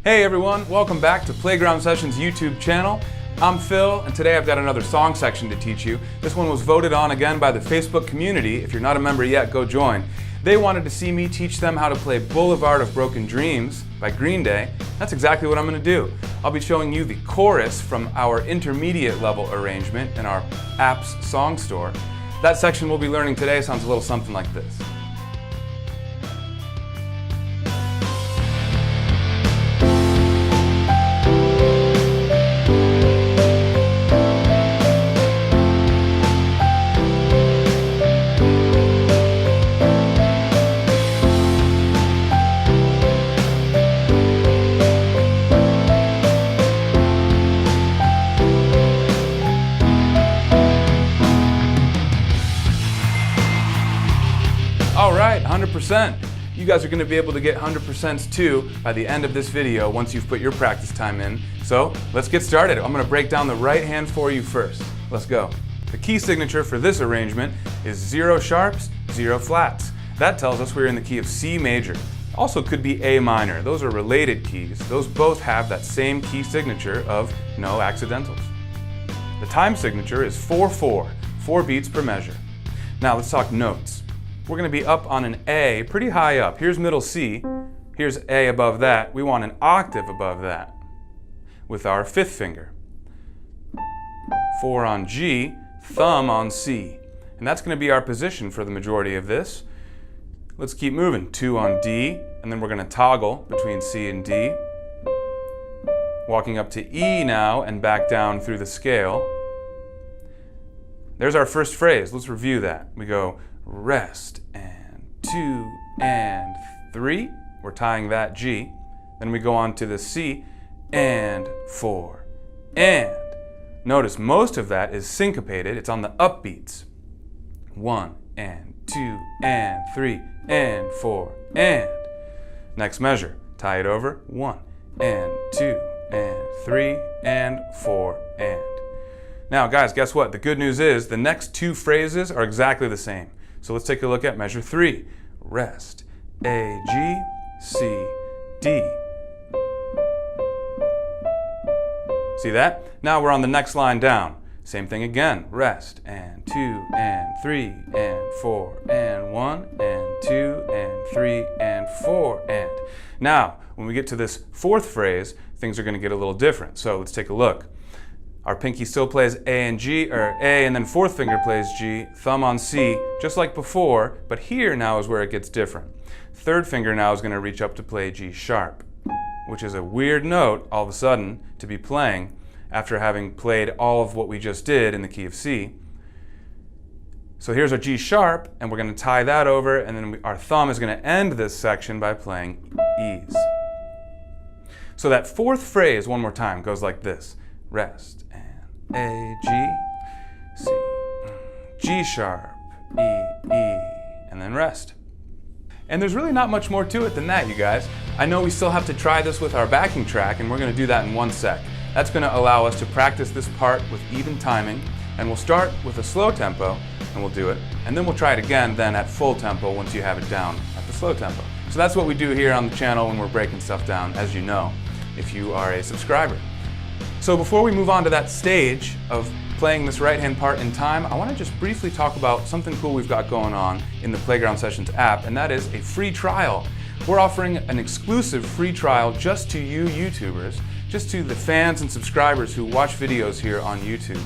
Hey everyone, welcome back to Playground Sessions YouTube channel. I'm Phil, and today I've got another song section to teach you. This one was voted on again by the Facebook community. If you're not a member yet, go join. They wanted to see me teach them how to play Boulevard of Broken Dreams by Green Day. That's exactly what I'm going to do. I'll be showing you the chorus from our intermediate level arrangement in our app's song store. That section we'll be learning today sounds a little something like this. All right, 100%. You guys are going to be able to get 100% too by the end of this video once you've put your practice time in. So let's get started. I'm going to break down the right hand for you first. Let's go. The key signature for this arrangement is 0 sharps, 0 flats. That tells us we're in the key of C major. Also could be A minor. Those are related keys. Those both have that same key signature of no accidentals. The time signature is 4/4, 4 beats per measure. Now let's talk notes. We're going to be up on an A, pretty high up. Here's middle C, here's A above that. We want an octave above that with our 5th finger. 4 on G, thumb on C. And that's going to be our position for the majority of this. Let's keep moving. 2 on D, and then we're going to toggle between C and D. Walking up to E now and back down through the scale. There's our first phrase. Let's review that. We go rest and 2 and 3. We're tying that G. Then we go on to the C and 4 and. Notice most of that is syncopated. It's on the upbeats. 1 and 2 and 3 and 4 and. Next measure. Tie it over. 1 and 2 and 3 and 4 and. Now guys, guess what? The good news is the next 2 phrases are exactly the same. So let's take a look at measure 3. Rest. A, G, C, D. See that? Now we're on the next line down. Same thing again. Rest. And 2 and 3 and 4 and 1 and 2 and 3 and 4 and. Now, when we get to this 4th phrase, things are going to get a little different. So let's take a look. Our pinky still plays A and G, or A, and then 4th finger plays G, thumb on C, just like before, but here now is where it gets different. 3rd finger now is going to reach up to play G sharp, which is a weird note all of a sudden to be playing after having played all of what we just did in the key of C. So here's our G sharp, and we're going to tie that over, and then our thumb is going to end this section by playing E's. So that 4th phrase, one more time, goes like this. Rest. A, G, C, G sharp, E, E, and then rest. And there's really not much more to it than that, you guys. I know we still have to try this with our backing track, and we're going to do that in 1 sec. That's going to allow us to practice this part with even timing, and we'll start with a slow tempo, and we'll do it, and then we'll try it again then at full tempo once you have it down at the slow tempo. So that's what we do here on the channel when we're breaking stuff down, as you know, if you are a subscriber. So before we move on to that stage of playing this right-hand part in time, I want to just briefly talk about something cool we've got going on in the Playground Sessions app, and that is a free trial. We're offering an exclusive free trial just to you YouTubers, just to the fans and subscribers who watch videos here on YouTube,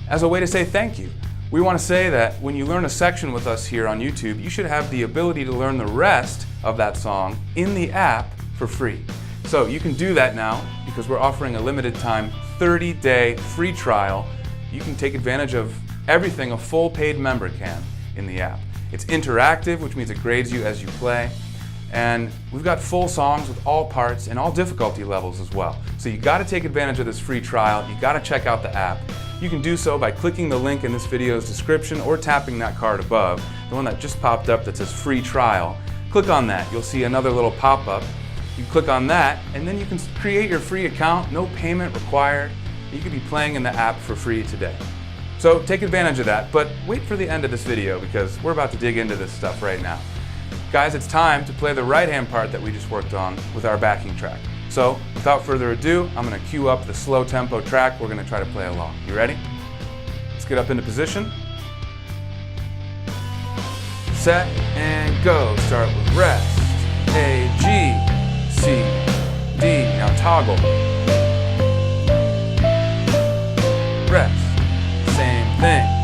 as a way to say thank you. We want to say that when you learn a section with us here on YouTube, you should have the ability to learn the rest of that song in the app for free. So you can do that now because we're offering a limited time 30-day free trial. You can take advantage of everything a full paid member can in the app. It's interactive, which means it grades you as you play. And we've got full songs with all parts and all difficulty levels as well. So you got to take advantage of this free trial. You got to check out the app. You can do so by clicking the link in this video's description or tapping that card above, the one that just popped up that says free trial. Click on that. You'll see another little pop-up. You click on that, and then you can create your free account, no payment required. You can be playing in the app for free today. So take advantage of that, but wait for the end of this video because we're about to dig into this stuff right now. Guys, it's time to play the right-hand part that we just worked on with our backing track. So without further ado, I'm going to cue up the slow tempo track. We're going to try to play along. You ready? Let's get up into position. Set and go. Start with rest. A, G, C, D. Now toggle. Rest. Same thing.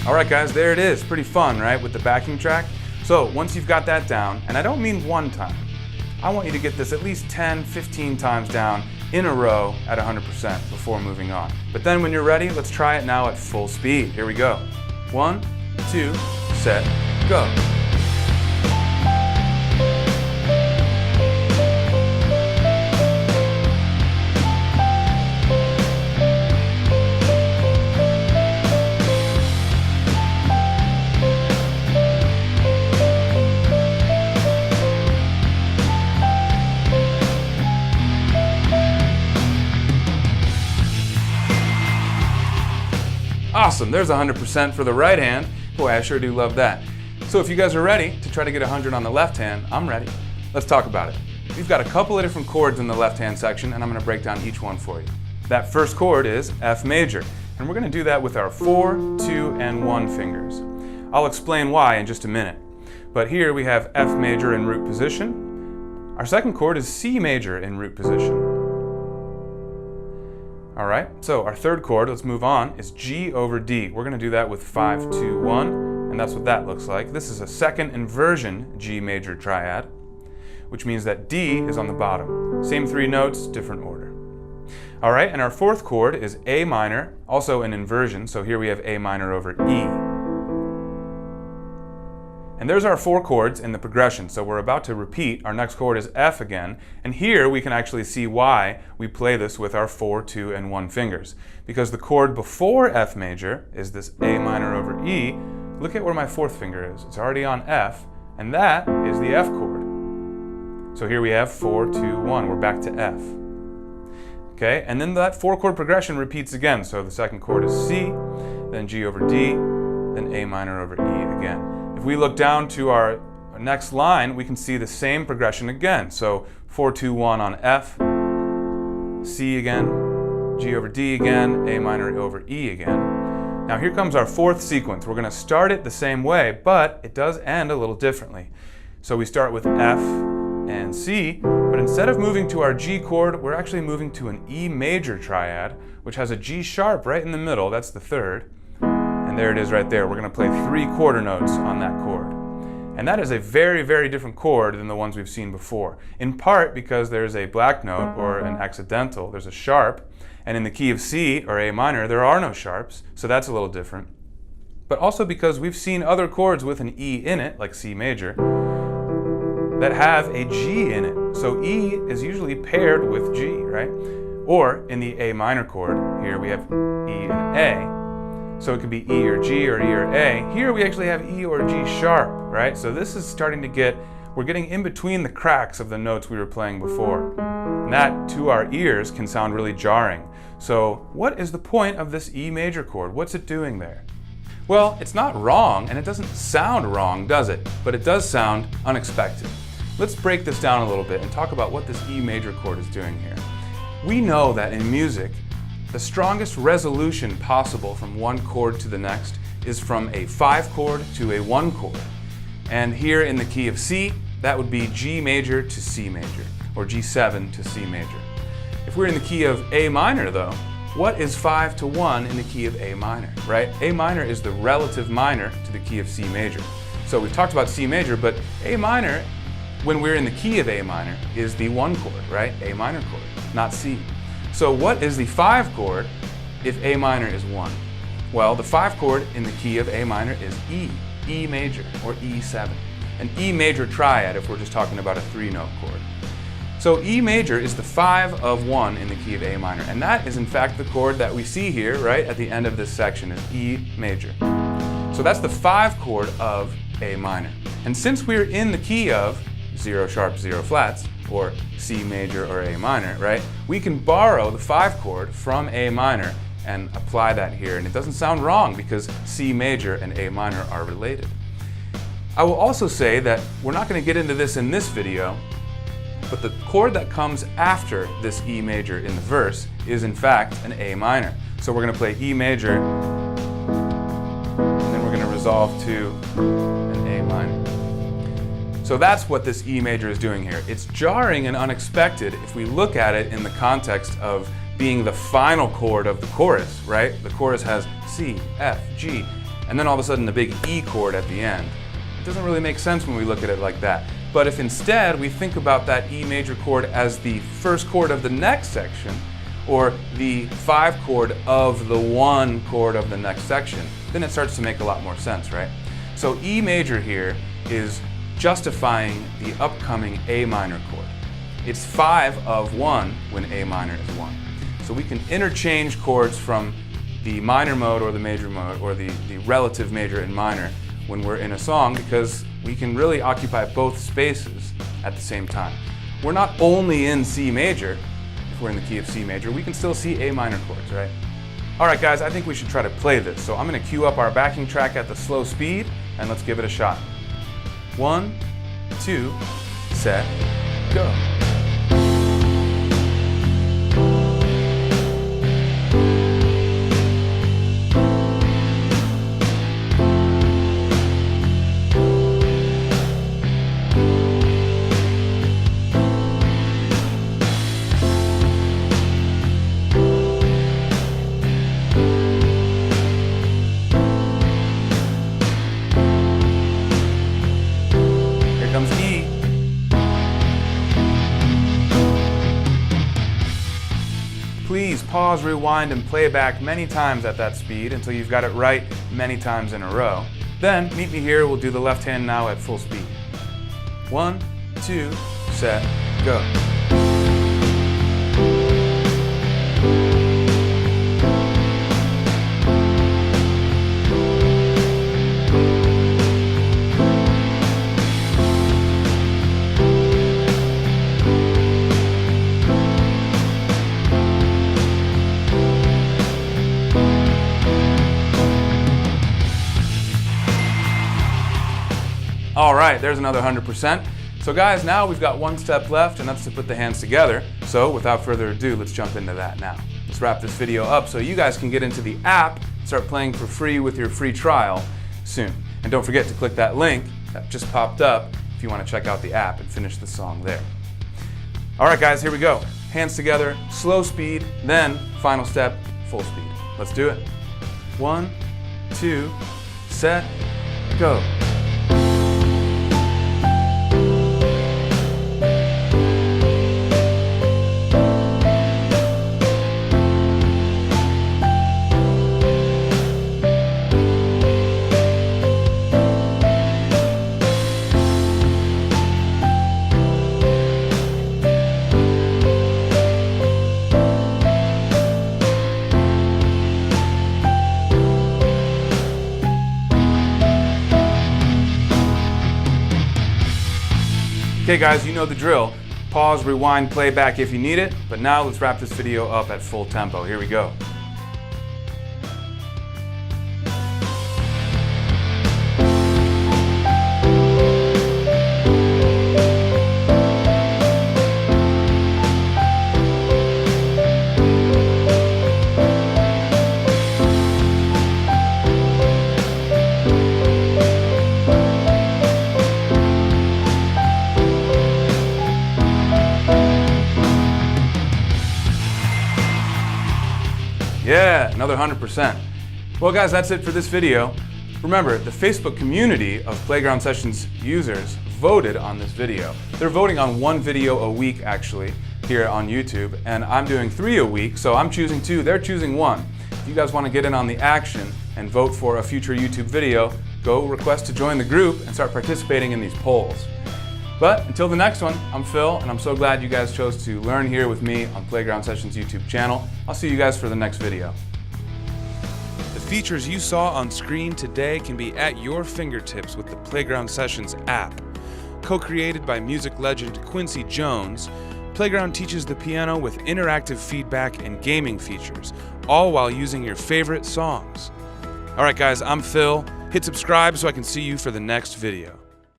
Alright guys, there it is. Pretty fun, right, with the backing track? So once you've got that down, and I don't mean one time, I want you to get this at least 10, 15 times down in a row at 100% before moving on. But then when you're ready, let's try it now at full speed. Here we go. 1, 2, set, go. Awesome, there's 100% for the right hand. Boy, I sure do love that. So if you guys are ready to try to get 100 on the left hand, I'm ready. Let's talk about it. We've got a couple of different chords in the left hand section, and I'm going to break down each one for you. That first chord is F major, and we're going to do that with our 4, 2, and 1 fingers. I'll explain why in just a minute. But here we have F major in root position. Our second chord is C major in root position. All right, so our third chord, let's move on, is G over D. We're going to do that with 5, 2, 1, and that's what that looks like. This is a second inversion G major triad, which means that D is on the bottom. Same 3 notes, different order. All right, and our fourth chord is A minor, also an inversion, so here we have A minor over E. And there's our 4 chords in the progression, so we're about to repeat. Our next chord is F again, and here we can actually see why we play this with our 4, 2, and 1 fingers. Because the chord before F major is this A minor over E. Look at where my 4th finger is. It's already on F, and that is the F chord. So here we have 4, 2, 1. We're back to F. Okay, and then that 4 chord progression repeats again. So the second chord is C, then G over D, then A minor over E again. If we look down to our next line, we can see the same progression again. So 4, 2, 1 on F, C again, G over D again, A minor over E again. Now here comes our 4th sequence. We're going to start it the same way, but it does end a little differently. So we start with F and C, but instead of moving to our G chord, we're actually moving to an E major triad, which has a G sharp right in the middle. That's the 3rd. And there it is right there. We're going to play 3 quarter notes on that chord. And that is a very, very different chord than the ones we've seen before. In part because there's a black note or an accidental, there's a sharp, and in the key of C or A minor, there are no sharps, so that's a little different. But also because we've seen other chords with an E in it, like C major, that have a G in it. So E is usually paired with G, right? Or in the A minor chord, here we have E and A. So it could be E or G or E or A. Here we actually have E or G sharp, right? So this is starting to we're getting in between the cracks of the notes we were playing before. And that, to our ears, can sound really jarring. So what is the point of this E major chord? What's it doing there? Well, it's not wrong, and it doesn't sound wrong, does it? But it does sound unexpected. Let's break this down a little bit and talk about what this E major chord is doing here. We know that in music, the strongest resolution possible from one chord to the next is from a 5 chord to a 1 chord. And here in the key of C, that would be G major to C major, or G7 to C major. If we're in the key of A minor though, what is 5 to 1 in the key of A minor, right? A minor is the relative minor to the key of C major. So we've talked about C major, but A minor, when we're in the key of A minor, is the 1 chord, right? A minor chord, not C. So what is the 5 chord if A minor is 1? Well, the 5 chord in the key of A minor is E, E major, or E7. An E major triad if we're just talking about a 3-note chord. So E major is the 5 of 1 in the key of A minor, and that is in fact the chord that we see here, right, at the end of this section is E major. So that's the 5 chord of A minor. And since we're in the key of 0 sharp 0 flats, or C major or A minor, right? We can borrow the 5 chord from A minor and apply that here. And it doesn't sound wrong because C major and A minor are related. I will also say that we're not going to get into this in this video, but the chord that comes after this E major in the verse is in fact an A minor. So we're going to play E major, and then we're going to resolve to an A minor. So that's what this E major is doing here. It's jarring and unexpected if we look at it in the context of being the final chord of the chorus, right? The chorus has C, F, G, and then all of a sudden the big E chord at the end. It doesn't really make sense when we look at it like that. But if instead we think about that E major chord as the first chord of the next section, or the 5 chord of the 1 chord of the next section, then it starts to make a lot more sense, right? So E major here is justifying the upcoming A minor chord. It's 5 of 1 when A minor is 1. So we can interchange chords from the minor mode or the major mode, or the relative major and minor when we're in a song, because we can really occupy both spaces at the same time. We're not only in C major. If we're in the key of C major, we can still see A minor chords, right? All right, guys, I think we should try to play this. So I'm going to cue up our backing track at the slow speed, and let's give it a shot. 1, 2, set, go. Comes E. Please pause, rewind, and play back many times at that speed until you've got it right many times in a row. Then meet me here, we'll do the left hand now at full speed. 1, 2, set, go. All right, there's another 100%. So guys, now we've got one step left, and that's to put the hands together. So without further ado, let's jump into that now. Let's wrap this video up so you guys can get into the app and start playing for free with your free trial soon. And don't forget to click that link that just popped up if you want to check out the app and finish the song there. All right, guys, here we go. Hands together, slow speed, then final step, full speed. Let's do it. 1, 2, set, go. Okay guys, you know the drill. Pause, rewind, play back if you need it, but now let's wrap this video up at full tempo. Here we go. Yeah, another 100%. Well guys, that's it for this video. Remember, the Facebook community of Playground Sessions users voted on this video. They're voting on 1 video a week actually here on YouTube, and I'm doing 3 a week, so I'm choosing 2, they're choosing 1. If you guys want to get in on the action and vote for a future YouTube video, go request to join the group and start participating in these polls. But until the next one, I'm Phil, and I'm so glad you guys chose to learn here with me on Playground Sessions YouTube channel. I'll see you guys for the next video. features you saw on screen today can be at your fingertips with the Playground Sessions app. Co-created by music legend Quincy Jones, Playground teaches the piano with interactive feedback and gaming features, all while using your favorite songs. Alright guys, I'm Phil. Hit subscribe so I can see you for the next video.